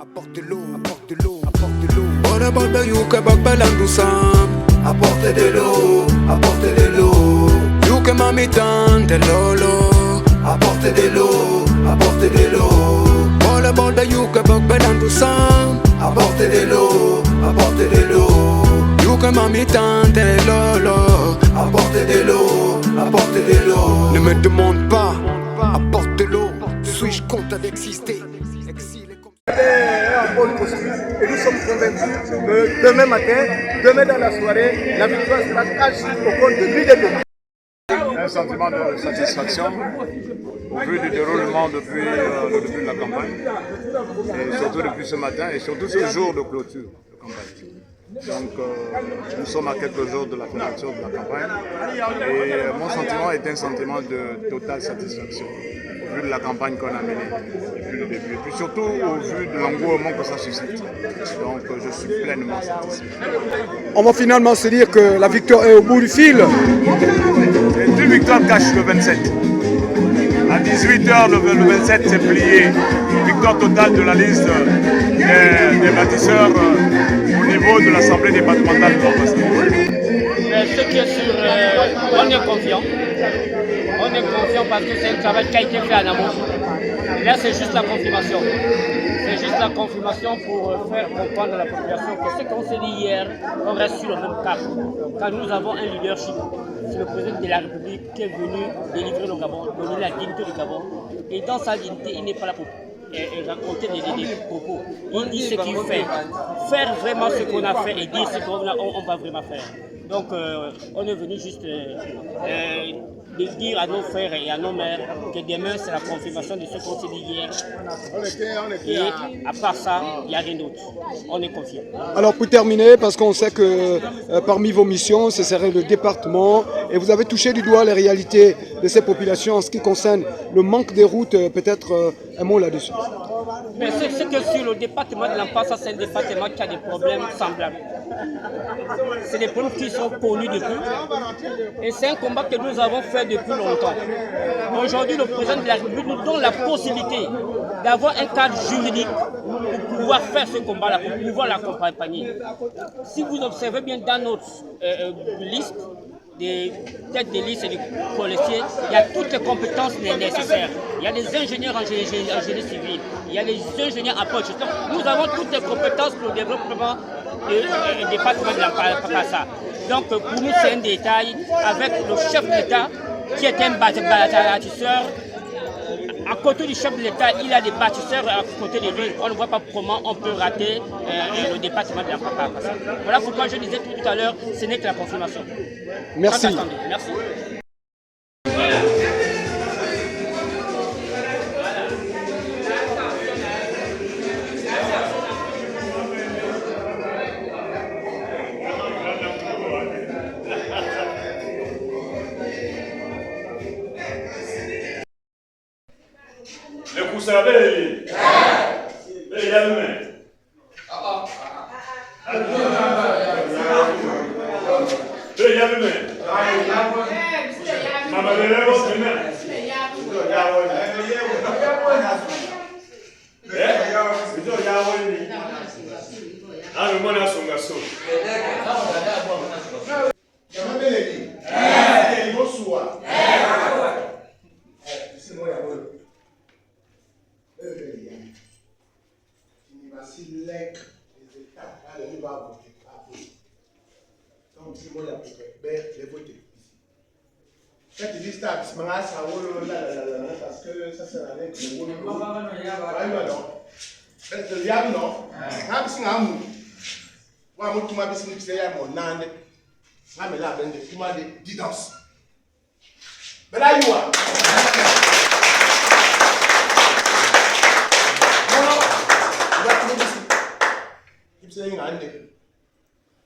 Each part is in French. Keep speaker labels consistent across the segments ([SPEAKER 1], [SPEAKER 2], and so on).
[SPEAKER 1] apporte de l'eau, apporte de l'eau, apporte de l'eau. Bona bolbe yuke bakbalandu sam. Apporte de l'eau, apporte de l'eau. Yuke mami tante lolo. Apporte de l'eau, apporte de l'eau. Bona bolbe yuke bakbalandu sam. Apporte de l'eau, apporte de l'eau. Yuke mami tante lolo. Apporte de l'eau, apporte de l'eau. Ne me demande pas, apporte de l'eau. Suis-je content d'exister?
[SPEAKER 2] Et nous sommes convaincus que demain matin, demain dans la soirée, la victoire sera cachée au compte de l'UDP.
[SPEAKER 3] Un sentiment de satisfaction au vu du déroulement depuis le début de la campagne, et surtout depuis ce matin et surtout ce jour de clôture de campagne. Donc nous sommes à quelques jours de la clôture de la campagne et mon sentiment est un sentiment de totale satisfaction au vu de la campagne qu'on a menée depuis le début et puis surtout au vu de l'engouement que ça suscite. Donc je suis pleinement satisfait.
[SPEAKER 2] On va finalement se dire que la victoire est au bout du fil.
[SPEAKER 3] Et deux victoires cachent le 27. À 18h, le 27 s'est plié. Victoire totale de la liste des bâtisseurs au niveau de l'Assemblée départementale de Nord-Ouest.
[SPEAKER 4] Ce qui est sûr, on est confiant. On est confiant parce que c'est un travail qui a été fait en amont. Et là, c'est juste la confirmation. C'est juste la confirmation pour faire comprendre à la population que ce qu'on s'est dit hier, on reste sur le même cap. Car nous avons un leadership. C'est le président de la République qui est venu délivrer le Gabon, donner la dignité du Gabon. Et dans sa dignité, il n'est pas là pour raconter des propos. Il dit ce qu'il fait. Faire vraiment ce qu'on a fait et dire ce qu'on va vraiment faire. Donc on est venu juste de dire à nos frères et à nos mères que demain c'est la confirmation de ce qu'on s'est dit hier. Et à part ça, il n'y a rien d'autre. On est confiant.
[SPEAKER 2] Alors pour terminer, parce qu'on sait que parmi vos missions, ce serait le département, et vous avez touché du doigt les réalités de ces populations en ce qui concerne le manque des routes, peut-être un mot là-dessus.
[SPEAKER 4] Mais c'est que sur le département de l'Ampas, c'est un département qui a des problèmes semblables. C'est des problèmes qui sont connus depuis. Et c'est un combat que nous avons fait depuis longtemps. Aujourd'hui, le président de la République nous donne la possibilité d'avoir un cadre juridique pour pouvoir faire ce combat-là, pour pouvoir l'accompagner. Si vous observez bien dans notre liste, des têtes de liste et des policiers, il y a toutes les compétences nécessaires. Il y a des ingénieurs en génie civil, il y a des ingénieurs en poche. Nous avons toutes les compétences pour le développement du département de la Pakassa. Donc pour nous c'est un détail avec le chef de l'État qui est un bâtisseur. À côté du chef de l'État, il y a des bâtisseurs à côté de lui. On ne voit pas comment on peut rater le département de la Pakassa. Voilà pourquoi je disais tout à l'heure, ce n'est que la confirmation.
[SPEAKER 2] Merci.
[SPEAKER 4] Merci.
[SPEAKER 5] Le Koussavé, il y a le main. Il y a le main. Maman, il y a le main. Ah, le monde a son garçon.
[SPEAKER 6] Cette liste a parce que ça sert à rien que le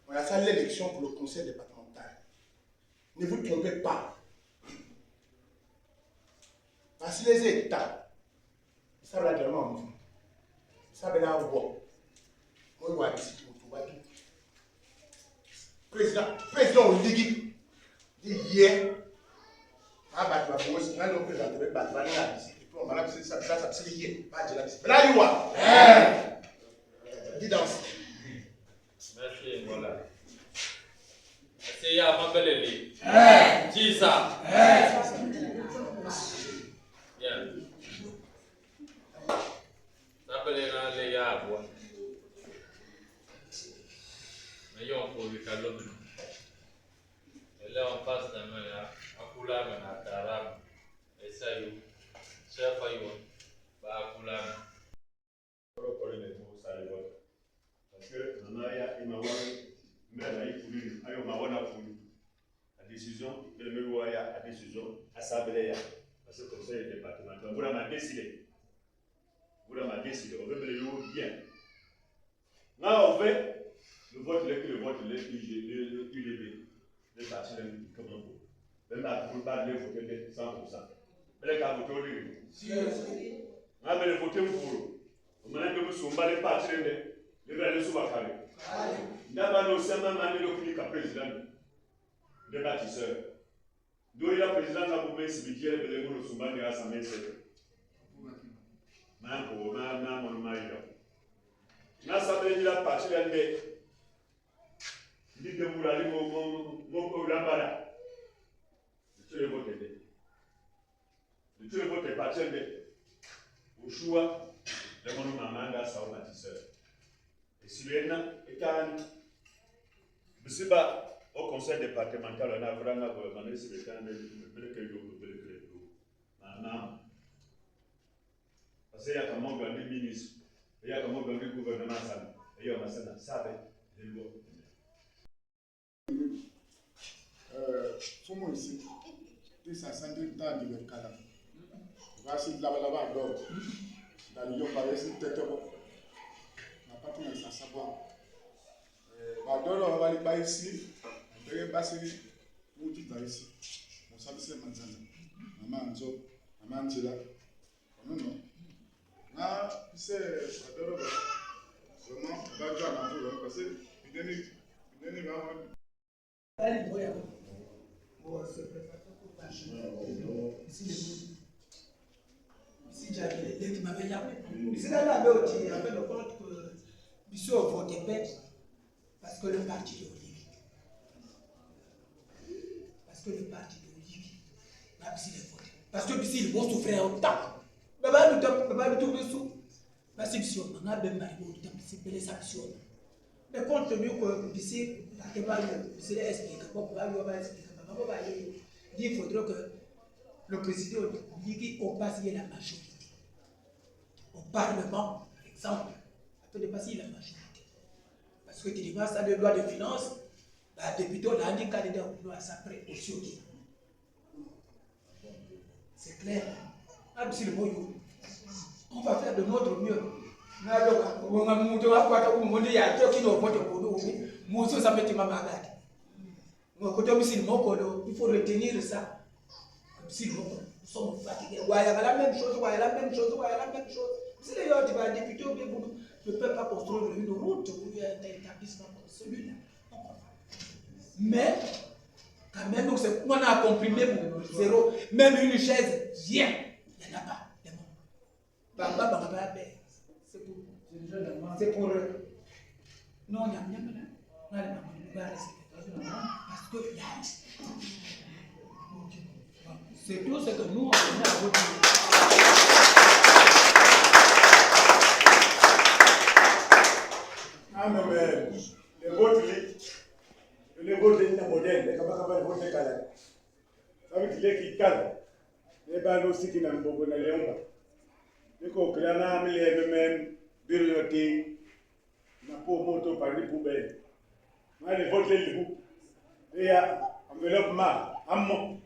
[SPEAKER 6] on a fait l'élection pour le conseil départemental. Ne vous trompez pas. Parce que les États, ça va être vraiment ça va être on va ici président Oligui dit hier, on va présenter le bâtiment là ici. On va la ça hier. Là, il
[SPEAKER 5] Parce que Nanaya et Mawari, mais là, il faut la décision, la décision, à Sabelea, parce que le conseil départemental, vous l'avez décidé. Vous l'avez décidé, on veut le bien. Là, on fait le vote, le UDB, le parti de comment même à pour pas de voter 100%. Mais les gars, vous voulez. Ah, mais le voter pour. On m'a dit que vous sommes pas les partis de le sous-bacalé. D'abord, nous sommes même le clic à président de bâtisseur. D'où il a président de la Boumé Cimetière de l'Émon Soumba de l'Assemblée. Même pour mon mari. L'Assemblée de la partie de l'île de Moulali, mon Lambada. Tu le votes. Tu le votes parti au choix. Le monde m'a ça au bâtisseur. Et si maintenant, je pas au conseil départemental, on a vraiment demandé si le temps de maman. Parce qu'il y a comme un ministre, il y a comme un gouvernement, et il y a un ça les lois.
[SPEAKER 6] Faut moi ici, puis ça sent du temps de le calme. Voici là-bas d'or. Dans le Yoruba, c'est tête bon. Ma patronne ça savoir. D'or on va aller pas ici. On peut passer où tu t'as ici. On s'appelle c'est Manzana. Maman Anzo, maman Angela. Non non. Là c'est d'or vraiment va jouer à l'entour parce que il donne vraiment.
[SPEAKER 7] Si j'avais les qui m'avaient appelé. C'est là la aussi avec le compte que Bissot a voté bête parce que le parti de Olivier. Parce que le parti de Olivier n'a pas voté. Parce que Bissot, ils vont souffrir autant. Baba nous tombe sous. Parce que Bissot, on a bien marié au temps, c'est belle sanction. Mais compte tenu que Bissot, il va expliquer, il faudrait que le président Olivier au passé la majorité. Au Parlement, par exemple, ça peut dépasser la majorité. Parce que tu dis, ça de loi de finances, le député a dit candidat doit s'apprêter au sujet. C'est clair. On va faire de notre mieux. Il faut retenir ça. Nous sommes fatigués. Il y a la même chose, il y a la même chose, il y a la même chose. Si les gens disent député, ne peuvent pas construire une route ou un établissement comme celui-là. Mais, quand même, on a compris même zéro, même une chaise, rien. Il n'y en a pas. C'est pour eux. Non, il n'y a rien. Parce que c'est tout ce que nous, on a voté.
[SPEAKER 6] Ah, mais les votes, les modèles, les capables de voter calme. Ça veut dire qu'ils calment. Les balles aussi qui n'ont pas de léon. Les coquelins, les mêmes, bibliothèques, n'a pas moto par les poubelles. Les votes, les bouts. Et il y a un enveloppement, un mot.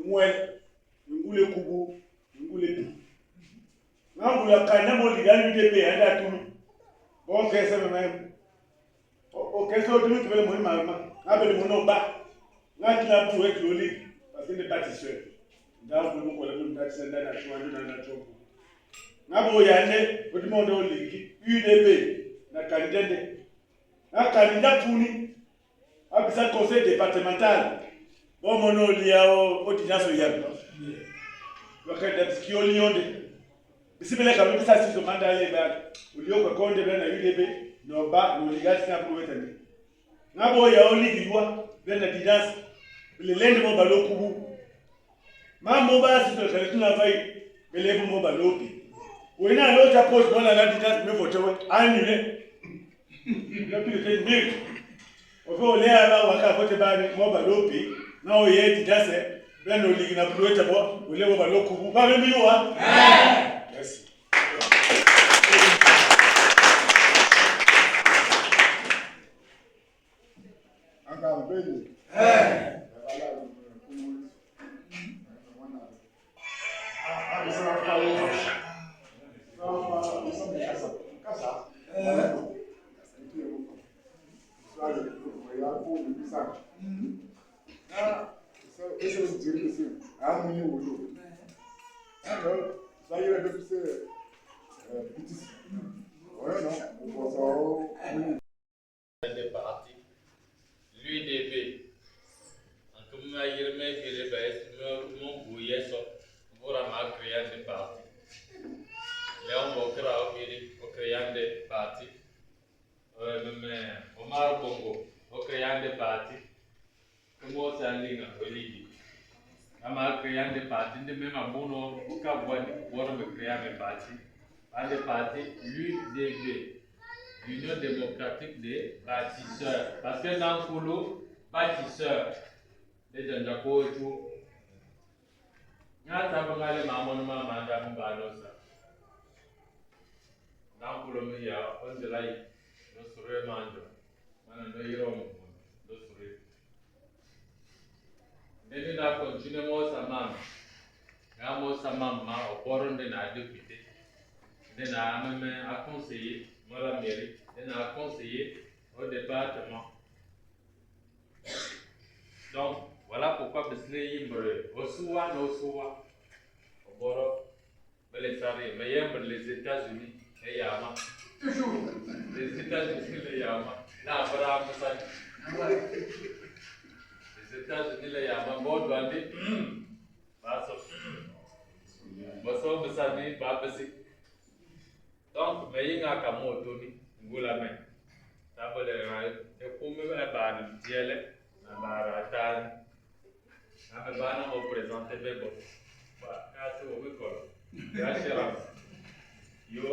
[SPEAKER 6] Mouel, ngule kubu, ngule pi. Ngula kana mo liga UDP anda tunu. Bon kesa même. O kesa o tunu tubele mo mama. Ngabele mo no ba. Ngati la tu et loli parce que ne bâtisseur. Nda mo ko le mo bâtisseur nda na chouandu na chopo. Ngabo yane o dimo do ligi UDP na candidat. Na candidat tuni. Abisa conseil départemental. Bon, mon liao, audience au Yab. Le cas de Skiolionde. Si vous avez ça, si vous mandez au lieu de compte de l'UDB, nos bas, nos ligas, c'est approuvé. Nabo Yao Ligue-Loi, l'audience, les lèvres de mon ballon pour vous. Ma moba, c'est le calcul de la veille, mais les mots ballon. Oui, non, l'autre pose, moi, la distance, mais faut annulé. Le plus de 1000. On fait au lait à la waka, faut te battre, moi, balopi. Non, il y a distance, bien nous ligues na plus de moi, ou les baloku, vous parlez mieux, hein? Merci.
[SPEAKER 8] Encore un
[SPEAKER 9] des partis, l'UDB, en comme ma yirme gire baes mon bouye so pour ma créer des partis. Léon Bokra au créant des partis. Omar Bongo au créant des partis. Comment ça ligne au ligi. Ama créant des partis de même à bon au cas voir me créer des partis. Par des partis l'UDB. L'Union démocratique des bâtisseurs. Parce que dans le Koulou, bâtisseurs, les gens de Kotou, il y a des mamans madame Banosa. Dans le Koulou, il y a un de l'aïe, nous serons mandats. Nous irons, nous serons. Nous allons continuer à maman. Nous allons maman au boron de la députée. Nous allons même à conseiller. La mairie, elle a conseillé au département. Donc, voilà pourquoi Besle Yimbre, au Soua, au Boro, les États-Unis, les Yama. Les États-Unis, les Yama. Là, Abraham, les États-Unis, les Yama, bon, Douane, Basso, Bessani, Babesi. Donc, mais il y a un mot Tony, Goula main. Ça veut dire que pour me faire un dialogue, un baratin, un banan représenter les bons. Merci beaucoup. Merci. Yo,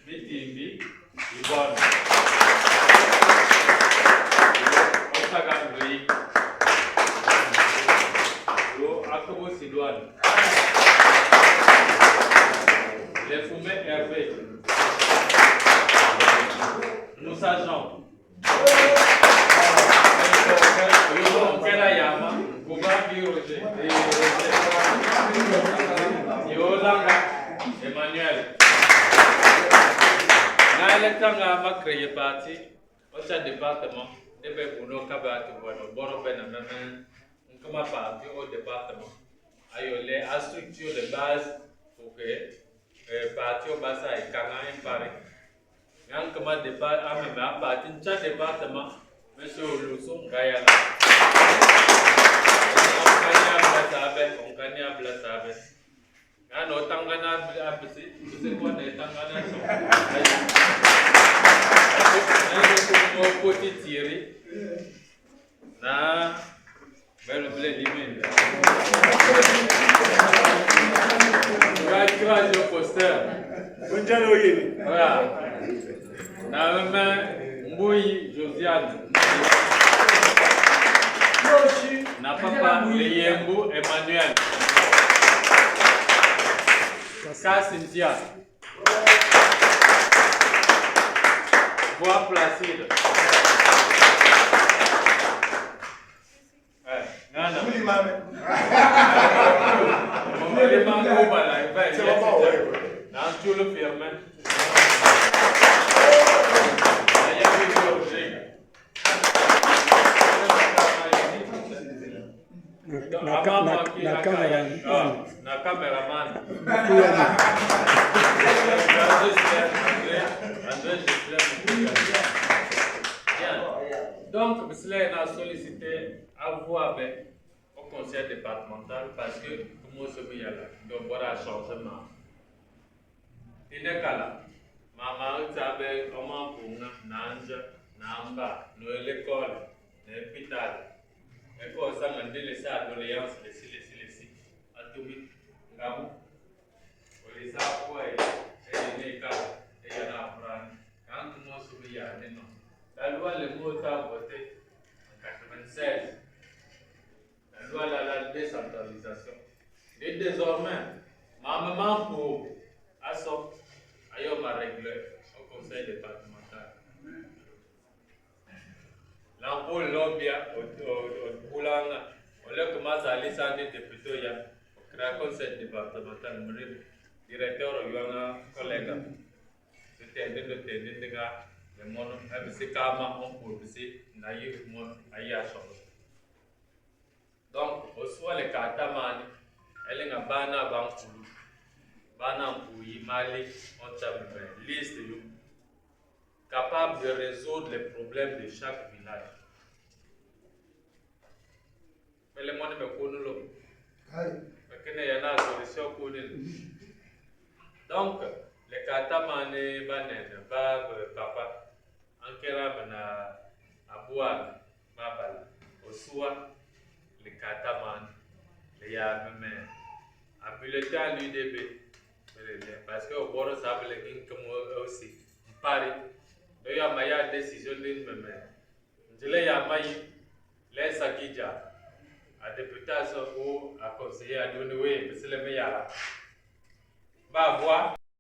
[SPEAKER 9] meeting, Yvonne. On s'agandouille. Yo, Akobo Sidouane. Les Foumets Hervé, Moussa Jean, Yama, Goubabi Roger, Yolanga, Emmanuel. Naëletanga m'a créé parti, au département, de Béguno Kabati, Boro Benamaman, on commence parti au département. Ayolé, à structure de base pour que. Parti au Bassa et Kangaï Paris. Quand comment départ à même à partir de département, monsieur Oluson Gayala. On gagne à Blassabe. Quand on tangana à Bessie, c'est quoi des tangana sont petit Thierry. Na, mais le blé limite. Courage au poster. Voilà. Mbouy Josiane. Na papa Leyembo Emmanuel. Ka Cynthia. Voix Placide. Na cameraman. Donc, cela a sollicité à vous avec au conseil départemental parce que comment se met là, donc voilà changement. Il n'est qu'à là. Maman, tu avais comment pour Nanja, Namba, nous l'école, l'hôpital. Et pour ça, on a laissé à doléance, laisser. À tout vite, Gabou. ça quoi et les cas et il y en a prendre quand tout le monde se met à non la loi le mot a voté en 96 la loi la décentralisation et désormais ma maman pour asso ayo ma règle au conseil départemental l'ampoule l'obia au boulanga on le commence à aller sans des députés ya créer conseil départemental mon directeur yanga collègue c'était de gars le monde c'est kama on pour c'est naïf mon aya donc au soit les katamani elle nga bana bankulu bana mpuyi mali on tabe liste capable de résoudre les problèmes de chaque village. Mais le monde me connaît l'homme. Mais qu'il y a une solution pour nous. Donc, les katamane, banen, bab, papa, ankera bana aboual, babal, au soir, les katamane, les yameme, à bulletin l'UDB, parce que au bord ça veut dire comme aussi, Paris. Il y a une décision de même. Je l'ai dit, les Sakidja, à député ou à conseiller à Dounoué, parce que le meilleur. Va voir.